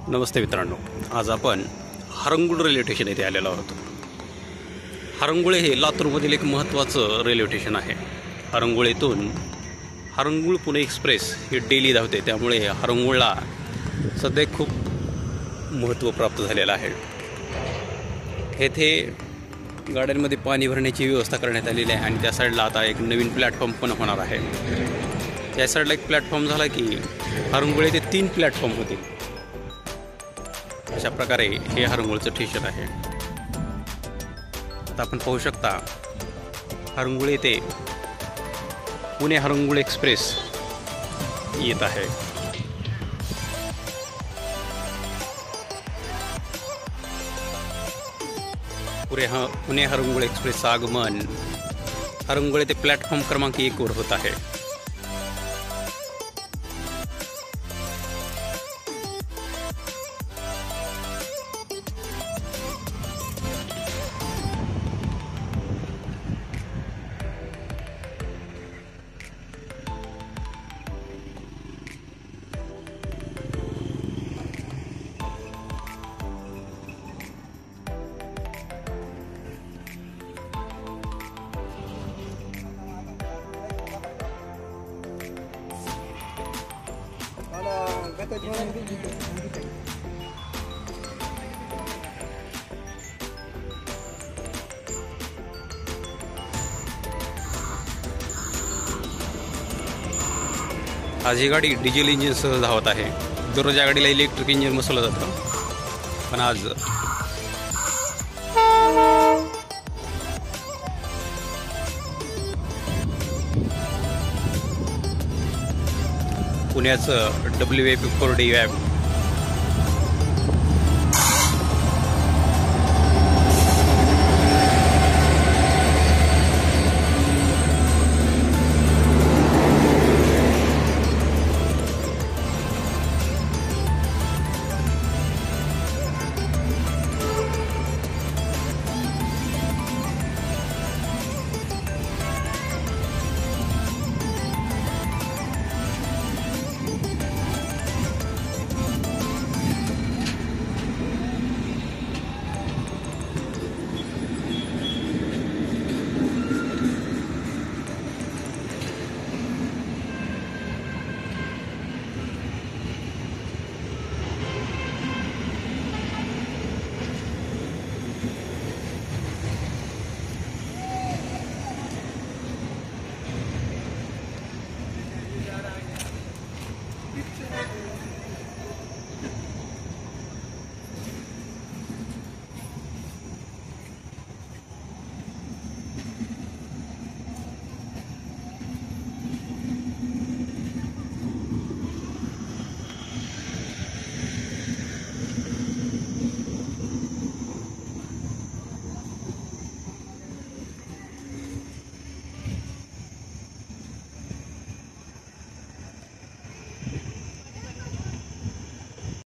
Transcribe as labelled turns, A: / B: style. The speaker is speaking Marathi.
A: नमस्ते मित्रांनो, आज आपण हरंगुळ रेल्वे स्टेशन येथे आलेलो आहोत। हरंगुळे हे लातूरमधील एक महत्त्वाचं रेल्वे स्टेशन आहे। हरंगुळेतून हरंगुळ पुणे एक्सप्रेस ही डेली धावते, त्यामुळे हरंगुळला सध्या खूप महत्त्व प्राप्त झालेलं आहे। येथे गाड्यांमध्ये पाणी भरण्याची व्यवस्था करण्यात आलेली आहे आणि त्या साईडला आता एक नवीन प्लॅटफॉर्म पण होणार आहे। त्या साईडला एक प्लॅटफॉर्म झाला की हरंगुळ येथे 3 प्लॅटफॉर्म होतील। अशा प्रकारे हे हरंगुळचं स्टेशन आहे। आता आपण पाहू शकता हरंगुळ येथे पुणे हरंगुळ एक्सप्रेस येत आहे। पुणे हरंगुळ एक्सप्रेसचं आगमन हरंगुळ येथे प्लॅटफॉर्म क्रमांक 1 वर होत आहे। आज ही गाडी डिझेल इंजिनसह धावत आहे। दररोज या गाडीला इलेक्ट्रिक इंजिन बसवलं जातं, पण आज पुण्याचं WIP 4D